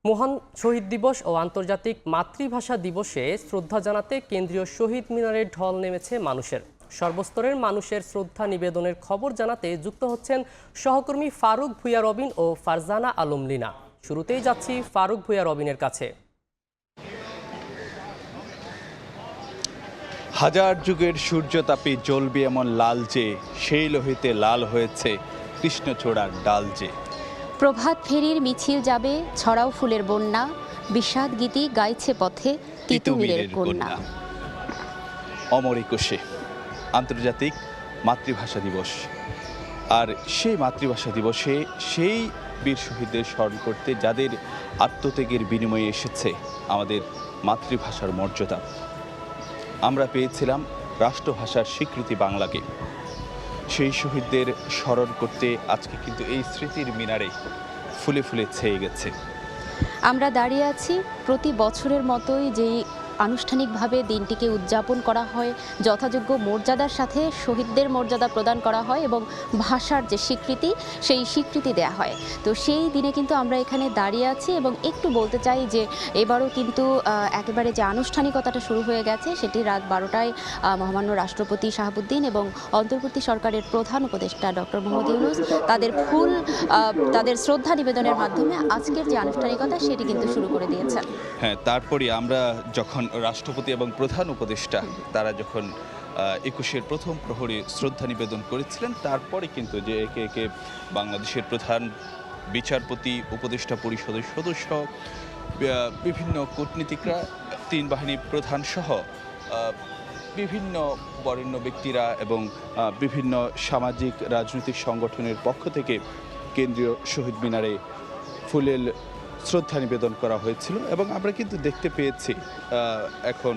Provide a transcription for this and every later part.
মহান শহীদ দিবস ও আন্তর্জাতিক মাতৃভাষা দিবসে শ্রদ্ধা জানাতে কেন্দ্রীয় শহীদ মিনারে ঢল নেমেছে মানুষের। সর্বস্তরের মানুষের শ্রদ্ধা নিবেদনের খবর জানাতে যুক্ত হচ্ছেন সহকর্মী ফারুক ভূঁইয়া রবিন ও ফারজানা আলম লিনা। শুরুতেই যাচ্ছি ফারুক ভূঁইয়া রবিনের কাছে। হাজার যুগের সূর্যতাপে জ্বলবে এমন লাল যে, সেই লোহিতে লাল হয়েছে কৃষ্ণচূড়ার ডাল যে। প্রভাত ফেরির মিছিল যাবে, ছড়াও ফুলের বন্যা, বিষাদ গীতি গাইছে পথে তিতুমিরের কন্যা। অমর ২১ আন্তর্জাতিক মাতৃভাষা দিবস। আর সেই মাতৃভাষা দিবসে সেই বীর শহীদদের স্মরণ করতে যাদের আত্মত্যাগের বিনিময়ে এসেছে আমাদের মাতৃভাষার মর্যাদা। আমরা পেয়েছিলাম রাষ্ট্রভাষার স্বীকৃতি বাংলাকে। সেই শহীদদের স্মরণ করতে আজকে কিন্তু এই স্মৃতির মিনারে ফুলে ফুলে ছেয়ে গেছে। আমরা দাঁড়িয়ে আছি প্রতি বছরের মতোই যেই আনুষ্ঠানিকভাবে দিনটিকে উদযাপন করা হয়, যথাযোগ্য মর্যাদার সাথে শহীদদের মর্যাদা প্রদান করা হয় এবং ভাষার যে স্বীকৃতি সেই স্বীকৃতি দেয়া হয়। তো সেই দিনে কিন্তু আমরা এখানে দাঁড়িয়ে আছি এবং একটু বলতে চাই যে এবারও কিন্তু একেবারে যে আনুষ্ঠানিকতাটা শুরু হয়ে গেছে সেটি রাত ১২টায় মহামান্য রাষ্ট্রপতি শাহাবুদ্দিন এবং অন্তর্বর্তী সরকারের প্রধান উপদেষ্টা ডক্টর মোহাম্মদ ইউনূস তাদের শ্রদ্ধা নিবেদনের মাধ্যমে আজকের যে আনুষ্ঠানিকতা সেটি কিন্তু শুরু করে দিয়েছেন। হ্যাঁ, তারপরে আমরা যখন রাষ্ট্রপতি এবং প্রধান উপদেষ্টা তারা যখন ২১-এর প্রথম প্রহরে শ্রদ্ধা নিবেদন করেছিলেন, তারপরে কিন্তু যে একে একে বাংলাদেশের প্রধান বিচারপতি, উপদেষ্টা পরিষদের সদস্য, বিভিন্ন কূটনীতিকরা, তিন বাহিনী প্রধান সহ বিভিন্ন বরেণ্য ব্যক্তিরা এবং বিভিন্ন সামাজিক রাজনৈতিক সংগঠনের পক্ষ থেকে কেন্দ্রীয় শহীদ মিনারে ফুলেল শ্রদ্ধা নিবেদন করা হয়েছিল এবং আমরা কিন্তু দেখতে পেয়েছি এখন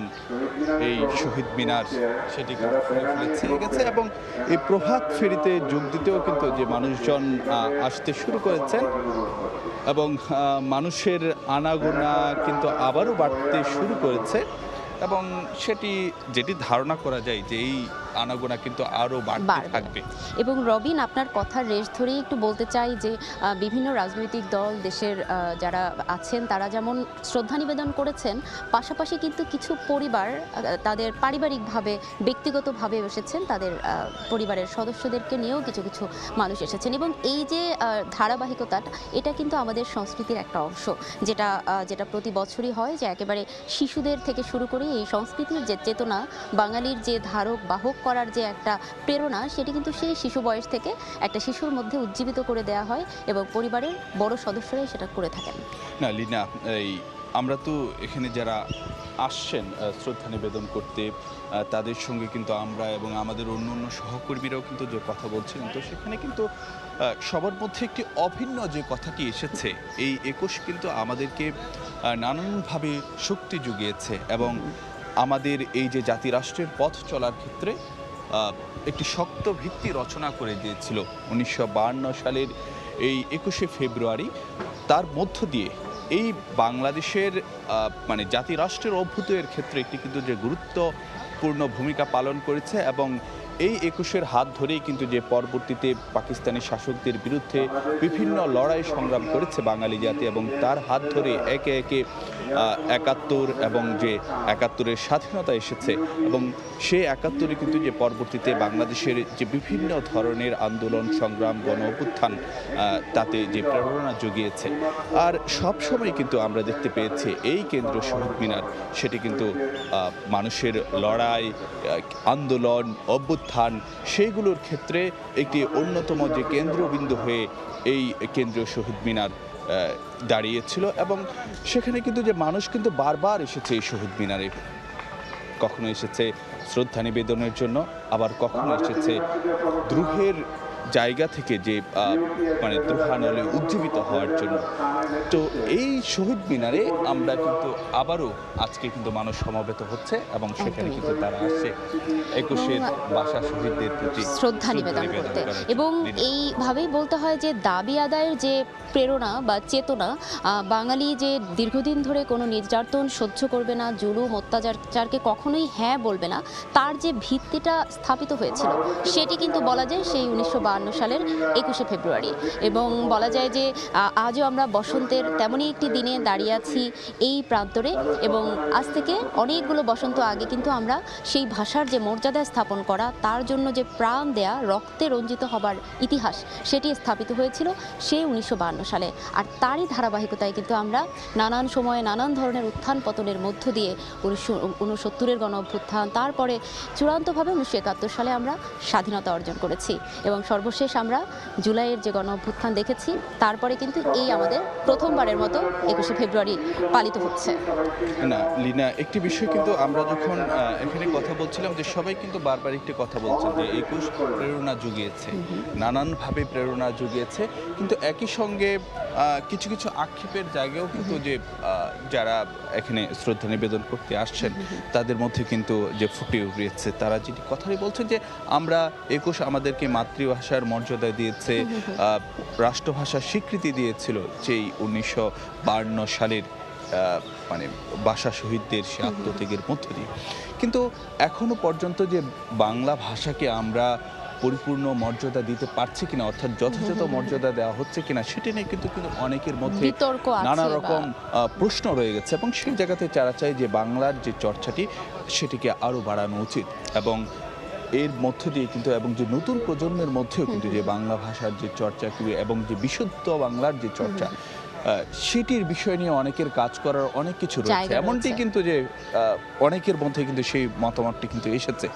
এই শহীদ মিনার সেটি কিন্তু ফুলে ফুলে ছেয়ে গেছে এবং এই প্রভাত ফেরিতে যোগ দিতেও কিন্তু যে মানুষজন আসতে শুরু করেছেন এবং মানুষের আনাগোনা কিন্তু আবারও বাড়তে শুরু করেছে এবং যেটি ধারণা করা যায় যে এই আনাগোনা কিন্তু আরও বাড়তে থাকবে। এবং রবিন, আপনার কথার রেশ ধরেই একটু বলতে চাই যে বিভিন্ন রাজনৈতিক দল দেশের যারা আছেন তারা যেমন শ্রদ্ধা নিবেদন করেছেন, পাশাপাশি কিন্তু কিছু পরিবার তাদের পারিবারিকভাবে ব্যক্তিগতভাবে এসেছেন, তাদের পরিবারের সদস্যদেরকে নিয়েও কিছু কিছু মানুষ এসেছেন এবং এই যে ধারাবাহিকতাটা এটা কিন্তু আমাদের সংস্কৃতির একটা অংশ, যেটা প্রতি বছরই হয়, যে একেবারে শিশুদের থেকে শুরু করে এই সংস্কৃতির যে চেতনা, বাঙালির যে ধারক বাহক করার যে একটা প্রেরণা, সেটি কিন্তু সেই শিশু বয়স থেকে একটা শিশুর মধ্যে উজ্জীবিত করে দেওয়া হয় এবং পরিবারের বড় সদস্যরাই সেটা করে থাকেন। না লিনা, আমরা তো এখানে যারা আসছেন শ্রদ্ধা নিবেদন করতে তাদের সঙ্গে কিন্তু আমরা এবং আমাদের অন্য অন্য সহকর্মীরাও কিন্তু যে কথা বলছিলেন, তো সেখানে কিন্তু সবার মধ্যে একটি অভিন্ন যে কথাটি এসেছে, এই ২১ কিন্তু আমাদেরকে নানানভাবে শক্তি জুগিয়েছে এবং আমাদের এই যে জাতিরাষ্ট্রের পথ চলার ক্ষেত্রে একটি শক্ত ভিত্তি রচনা করে দিয়েছিল ১৯৫২ সালের এই ২১শে ফেব্রুয়ারি। তার মধ্য দিয়ে এই বাংলাদেশের জাতিরাষ্ট্রের অভ্যুদয়ের ক্ষেত্রে একটি কিন্তু যে গুরুত্বপূর্ণ ভূমিকা পালন করেছে এবং এই ২১-এর হাত ধরেই কিন্তু যে পরবর্তীতে পাকিস্তানি শাসকদের বিরুদ্ধে বিভিন্ন লড়াই সংগ্রাম করেছে বাঙালি জাতি এবং তার হাত ধরে একে একে ৭১ এবং যে ৭১-এর স্বাধীনতা এসেছে এবং সেই ৭১-এ কিন্তু যে পরবর্তীতে বাংলাদেশের যে বিভিন্ন ধরনের আন্দোলন সংগ্রাম গণ অভ্যুত্থান তাতে যে প্রেরণা জুগিয়েছে। আর সবসময় কিন্তু আমরা দেখতে পেয়েছি এই কেন্দ্রীয় শহীদ মিনার সেটি কিন্তু মানুষের লড়াই, আন্দোলন, অভ্যুত্থান সেইগুলোর ক্ষেত্রে একটি অন্যতম যে কেন্দ্রবিন্দু হয়ে এই কেন্দ্রীয় শহীদ মিনার দাঁড়িয়েছিল এবং সেখানে কিন্তু যে মানুষ কিন্তু বারবার এসেছে এই শহীদ মিনারে, কখনো এসেছে শ্রদ্ধা নিবেদনের জন্য, আবার কখনো এসেছে দ্রোহের জায়গা থেকে যে দ্রোহানলে উজ্জীবিত হওয়ার জন্য। তো এই শহীদ মিনারে আমরা কিন্তু আবারও আজকে কিন্তু মানুষ সমবেত হচ্ছে এবং সেখানে কিন্তু তারা আসছে ২১-এর ভাষা শহীদদের প্রতি শ্রদ্ধা নিবেদন করতে এবং এইভাবেই বলতে হয় যে দাবি আদায়ের যে প্রেরণা বা চেতনা, বাঙালি যে দীর্ঘদিন ধরে কোনো নির্যাতন সহ্য করবে না, জুলুম অত্যাচারকে কখনোই হ্যাঁ বলবে না, তার যে ভিত্তিটা স্থাপিত হয়েছিল সেটি কিন্তু বলা যায় সেই ১৯৫২ সালের 21শে ফেব্রুয়ারি। এবং বলা যায় যে আজও আমরা বসন্তের তেমনই একটি দিনে দাঁড়িয়ে আছি এই প্রান্তরে। এবং আজ থেকে অনেকগুলো বসন্ত আগে কিন্তু আমরা সেই ভাষার যে মর্যাদা স্থাপন করা, তার জন্য যে প্রাণ দেয়া, রক্তে রঞ্জিত হবার ইতিহাস, সেটি স্থাপিত হয়েছিল সেই 1952 সালে। আর তারই ধারাবাহিকতায় কিন্তু আমরা নানান সময়ে নানান ধরনের উত্থান পতনের মধ্য দিয়ে 1969-এর গণ অভ্যুত্থান, তারপরে চূড়ান্তভাবে 1971 সালে আমরা স্বাধীনতা অর্জন করেছি এবং সর্বশেষ আমরা জুলাইয়ের যে গণ অভ্যুত্থান দেখেছি। তারপরে কিন্তু এই আমাদের প্রথমবারের মতো 21শে ফেব্রুয়ারি পালিত হচ্ছে। না লিনা, একটি বিষয় কিন্তু আমরা যখন এখানে কথা বলছিলাম যে সবাই কিন্তু বারবার একটি কথা বলছেন যে 21 প্রেরণা জুগিয়েছে, নানানভাবে প্রেরণা জুগিয়েছে, কিন্তু একই সঙ্গে কিছু কিছু আক্ষেপের জায়গাও কিন্তু যে যারা এখানে শ্রদ্ধা নিবেদন করতে আসছেন তাদের মধ্যে কিন্তু যে ফুটে উঠেছে, তারা যেটি কথাই বলছেন যে আমরা 21 আমাদেরকে মাতৃভাষার মর্যাদা দিয়েছে, রাষ্ট্রভাষার স্বীকৃতি দিয়েছিল যেই 1952 সালের মানে ভাষা শহীদদের সে আত্মত্যাগের মধ্য দিয়ে। কিন্তু এখনো পর্যন্ত যে বাংলা ভাষাকে আমরা পরিপূর্ণ মর্যাদা দিতে পারছি কিনা, অর্থাৎ যথাযথ মর্যাদা দেওয়া হচ্ছে কিনা, সেটা নিয়ে কিন্তু অনেকের মধ্যে নানা রকম প্রশ্ন রয়ে গেছে। এবং সেই জায়গাতে যারা চাই যে বাংলার যে চর্চাটি সেটিকে আরও বাড়ানো উচিত এবং এর মধ্য দিয়ে কিন্তু এবং যে নতুন প্রজন্মের মধ্যেও কিন্তু যে বাংলা ভাষার যে চর্চা এবং যে বিশুদ্ধ বাংলার যে চর্চা, সেটির বিষয় নিয়ে অনেকের কাজ করার অনেক কিছু রয়েছে। এমনটি কিন্তু যে অনেকের মধ্যে কিন্তু সেই মতামতটি কিন্তু এসেছে।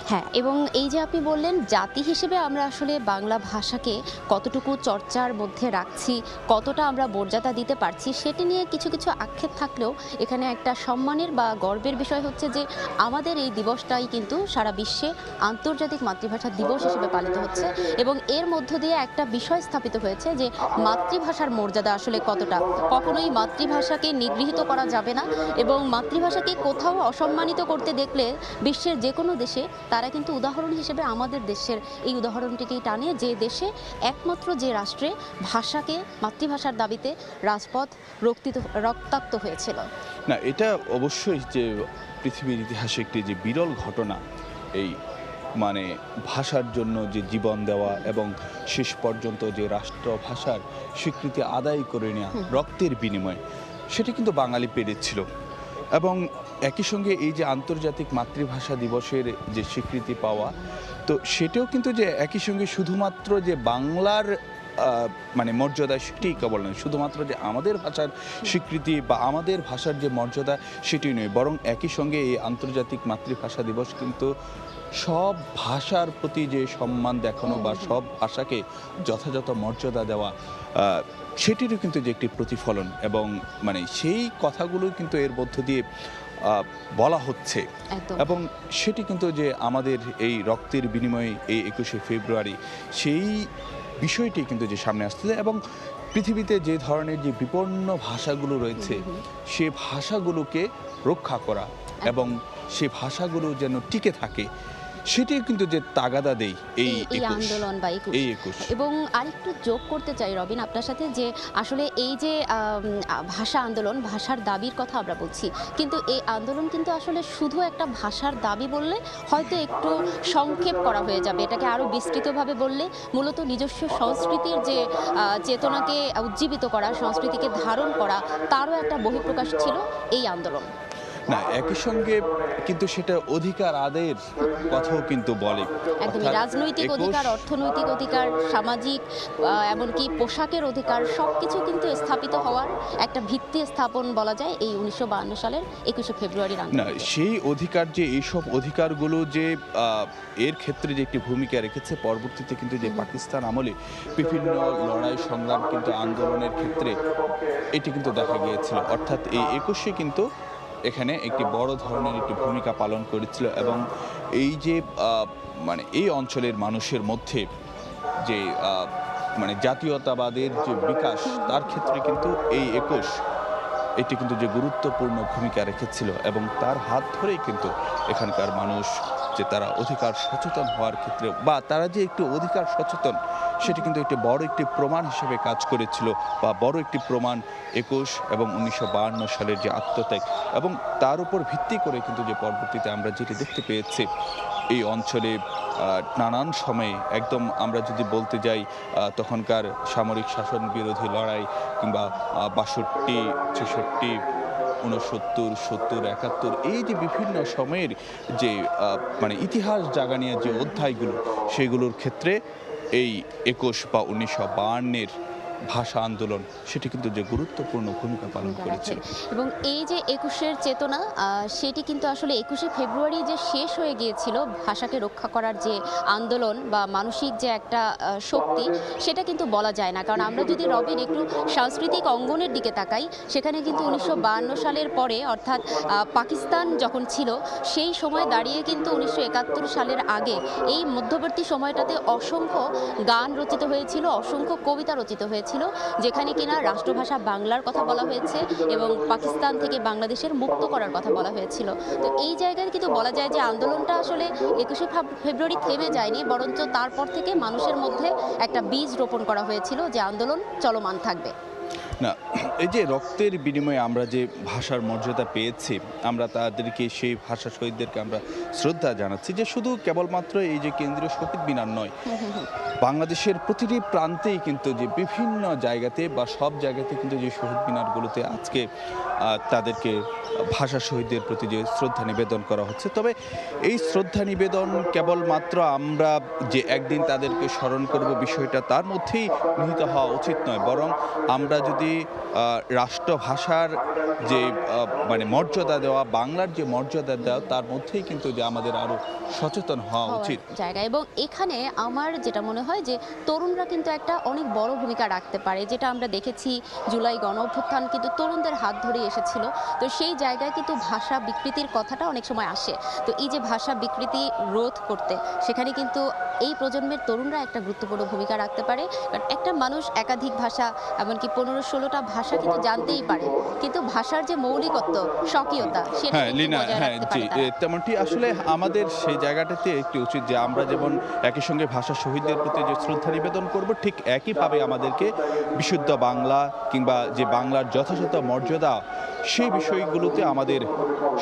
হ্যাঁ, এবং এই যে আপনি বললেন জাতি হিসেবে আমরা আসলে বাংলা ভাষাকে কতটুকু চর্চার মধ্যে রাখছি, কতটা আমরা মর্যাদা দিতে পারছি, সেটি নিয়ে কিছু কিছু আক্ষেপ থাকলেও এখানে একটা সম্মানের বা গর্বের বিষয় হচ্ছে যে আমাদের এই দিবসটাই কিন্তু সারা বিশ্বে আন্তর্জাতিক মাতৃভাষা দিবস হিসেবে পালিত হচ্ছে। এবং এর মধ্য দিয়ে একটা বিষয় স্থাপিত হয়েছে যে মাতৃভাষার মর্যাদা আসলে কতটা। কখনোই মাতৃভাষাকে নিগৃহীত করা যাবে না এবং মাতৃভাষাকে কোথাও অসম্মানিত করতে দেখলে বিশ্বের যে কোনো দেশে তারা কিন্তু উদাহরণ হিসেবে আমাদের দেশের এই উদাহরণটিকেই টানে, যে দেশে একমাত্র যে রাষ্ট্রে ভাষাকে মাতৃভাষার দাবিতে রাজপথ রক্তাক্ত হয়েছিল। না, এটা অবশ্যই যে পৃথিবীর ইতিহাসে একটি যে বিরল ঘটনা, এই মানে ভাষার জন্য যে জীবন দেওয়া এবং শেষ পর্যন্ত যে রাষ্ট্রভাষার স্বীকৃতি আদায় করে নেওয়া রক্তের বিনিময়ে, সেটা কিন্তু বাঙালি পেরেছিল। এবং একই সঙ্গে এই যে আন্তর্জাতিক মাতৃভাষা দিবসের যে স্বীকৃতি পাওয়া, তো সেটাও কিন্তু যে একই সঙ্গে শুধুমাত্র যে বাংলার মানে মর্যাদা সেটি কেবল নয়, শুধুমাত্র যে আমাদের ভাষার স্বীকৃতি বা আমাদের ভাষার যে মর্যাদা সেটি নয়, বরং একই সঙ্গে এই আন্তর্জাতিক মাতৃভাষা দিবস কিন্তু সব ভাষার প্রতি যে সম্মান দেখানো বা সব ভাষাকে যথাযথ মর্যাদা দেওয়া, সেটিরও কিন্তু যে একটি প্রতিফলন। এবং মানে সেই কথাগুলো কিন্তু এর মধ্য দিয়ে বলা হচ্ছে এবং সেটি কিন্তু যে আমাদের এই রক্তের বিনিময়ে এই 21শে ফেব্রুয়ারি সেই বিষয়টি কিন্তু যে সামনে আসতেছে। এবং পৃথিবীতে যে ধরনের যে বিপন্ন ভাষাগুলো রয়েছে সে ভাষাগুলোকে রক্ষা করা এবং সে ভাষাগুলো যেন টিকে থাকে, সেটি কিন্তু যে তাগাদা দেই এই আন্দোলন বা 21। এবং আরেকটু যোগ করতে চাই রবিন আপনার সাথে, যে আসলে এই যে ভাষা আন্দোলন, ভাষার দাবির কথা আমরা বলছি, কিন্তু এই আন্দোলন কিন্তু আসলে শুধু একটা ভাষার দাবি বললে হয়তো একটু সংক্ষেপ করা হয়ে যাবে। এটাকে আরও বিস্তৃতভাবে বললে মূলত নিজস্ব সংস্কৃতির যে চেতনাকে উজ্জীবিত করা, সংস্কৃতিকে ধারণ করা, তারও একটা বহিঃপ্রকাশ ছিল এই আন্দোলন। না, একই সঙ্গে কিন্তু সেটা অধিকার আদায়ের কথাও কিন্তু বলে। একদমই রাজনৈতিক অধিকার, অর্থনৈতিক অধিকার, সামাজিক এমনকি পোশাকের অধিকার, সবকিছু কিন্তু স্থাপিত হওয়ার একটা ভিত্তি স্থাপন বলা যায় এই 1952 সালের 21শে ফেব্রুয়ারির আন্দোলন। না, সেই অধিকার যে এইসব অধিকারগুলো যে এর ক্ষেত্রে যে একটি ভূমিকা রেখেছে, পরবর্তীতে কিন্তু যে পাকিস্তান আমলে বিভিন্ন লড়াই সংগ্রাম কিন্তু আন্দোলনের ক্ষেত্রে এটি কিন্তু দেখা গিয়েছিল। অর্থাৎ এই 21শে কিন্তু এখানে একটি বড় ধরনের একটি ভূমিকা পালন করেছিল। এবং এই যে মানে এই অঞ্চলের মানুষের মধ্যে যে মানে জাতীয়তাবাদের যে বিকাশ, তার ক্ষেত্রে কিন্তু এই 21 এটি কিন্তু যে গুরুত্বপূর্ণ ভূমিকা রেখেছিল। এবং তার হাত ধরেই কিন্তু এখানকার মানুষ যে তারা অধিকার সচেতন হওয়ার ক্ষেত্রে বা তারা যে একটু অধিকার সচেতন, সেটি কিন্তু একটি বড় একটি প্রমাণ হিসেবে কাজ করেছিল বা বড় একটি প্রমাণ 21 এবং 1952 সালের যে আত্মত্যাগ। এবং তার উপর ভিত্তি করে কিন্তু যে পরবর্তীতে আমরা যেটি দেখতে পেয়েছি এই অঞ্চলে নানান সময়ে একদম আমরা যদি বলতে যাই তখনকার সামরিক শাসন বিরোধী লড়াই কিংবা ৬২, ৬৬, ৬৯, ৭০, ৭১, এই যে বিভিন্ন সময়ের যে মানে ইতিহাস জাগানিয়া যে অধ্যায়গুলো সেগুলোর ক্ষেত্রে এই ২১ বা ১৯৫২-এর ভাষা আন্দোলন সেটি কিন্তু যে গুরুত্বপূর্ণ ভূমিকা পালন করেছে। এবং এই যে ২১-এর চেতনা সেটি কিন্তু আসলে ২১শে ফেব্রুয়ারি যে শেষ হয়ে গিয়েছিল ভাষাকে রক্ষা করার যে আন্দোলন বা মানসিক যে একটা শক্তি, সেটা কিন্তু বলা যায় না। কারণ আমরা যদি রবিন একটু সাংস্কৃতিক অঙ্গনের দিকে তাকাই, সেখানে কিন্তু ১৯৫২ সালের পরে অর্থাৎ পাকিস্তান যখন ছিল সেই সময় দাঁড়িয়ে কিন্তু ১৯৭১ সালের আগে এই মধ্যবর্তী সময়টাতে অসংখ্য গান রচিত হয়েছিল, অসংখ্য কবিতা রচিত হয়েছিল, যেখানে কিনা রাষ্ট্রভাষা বাংলার কথা বলা হয়েছে এবং পাকিস্তান থেকে বাংলাদেশের মুক্ত করার কথা বলা হয়েছিল। তো এই জায়গায় কিন্তু বলা যায় যে আন্দোলনটা আসলে ২১শে ফেব্রুয়ারি থেমে যায়নি, বরঞ্চ তারপর থেকে মানুষের মধ্যে একটা বীজ রোপণ করা হয়েছিল যে আন্দোলন চলমান থাকবে। না, এই যে রক্তের বিনিময়ে আমরা যে ভাষার মর্যাদা পেয়েছি, আমরা তাদেরকে সেই ভাষা শহীদদেরকে আমরা শ্রদ্ধা জানাচ্ছি, যে শুধু কেবলমাত্র এই যে কেন্দ্রীয় শহীদ মিনার নয়, বাংলাদেশের প্রতিটি প্রান্তেই কিন্তু যে বিভিন্ন জায়গাতে বা সব জায়গাতে কিন্তু যে শহীদ মিনারগুলোতে আজকে তাদেরকে ভাষা শহীদদের প্রতি যে শ্রদ্ধা নিবেদন করা হচ্ছে। তবে এই শ্রদ্ধা নিবেদন কেবলমাত্র আমরা যে একদিন তাদেরকে স্মরণ করব বিষয়টা তার মধ্যেই নিহিত হওয়া উচিত নয়, বরং আমরা যদি রাষ্ট্রভাষার যে মানে মর্যাদা দেওয়া, বাংলার যে মর্যাদা দেওয়া, তার মধ্যেই কিন্তু যে আমাদের আরও সচেতন হওয়া উচিত জায়গা। এবং এখানে আমার যেটা মনে হয় যে তরুণরা কিন্তু একটা অনেক বড় ভূমিকা রাখতে পারে, যেটা আমরা দেখেছি জুলাই গণ অভ্যুত্থান কিন্তু তরুণদের হাত ধরে এসেছিল। তো সেই জায়গায় কিন্তু ভাষা বিকৃতির কথাটা অনেক সময় আসে। তো এই যে ভাষা বিকৃতি রোধ করতে সেখানে কিন্তু এই প্রজন্মের তরুণরা একটা গুরুত্বপূর্ণ ভূমিকা রাখতে পারে। কারণ একটা মানুষ একাধিক ভাষা, এমনকি ১৫-১৬টা ভাষা কিন্তু জানতেই পারে, কিন্তু ভাষার যে মৌলিকত্ব, স্বকীয়তা, সেটা হ্যাঁ কিন্তু লিনা, বজায় হ্যাঁ রাখতে জি, পারে তারা। তেমনটি আসলে আমাদের সেই জায়গাটাতে একটি উচিত যে আমরা যেমন একই সঙ্গে ভাষা শহীদদের প্রতি যে শ্রদ্ধা নিবেদন করব, ঠিক একইভাবে আমাদেরকে বিশুদ্ধ বাংলা কিংবা যে বাংলার যথাযথ মর্যাদা সেই বিষয়গুলোতে আমাদের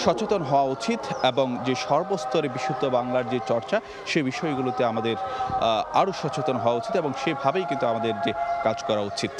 সচেতন হওয়া উচিত, এবং যে সর্বস্তরে বিশুদ্ধ বাংলার যে চর্চা সেই বিষয়গুলোতে আমাদের আরও সচেতন হওয়া উচিত, এবং সেভাবেই কিন্তু আমাদের যে কাজ করা উচিত।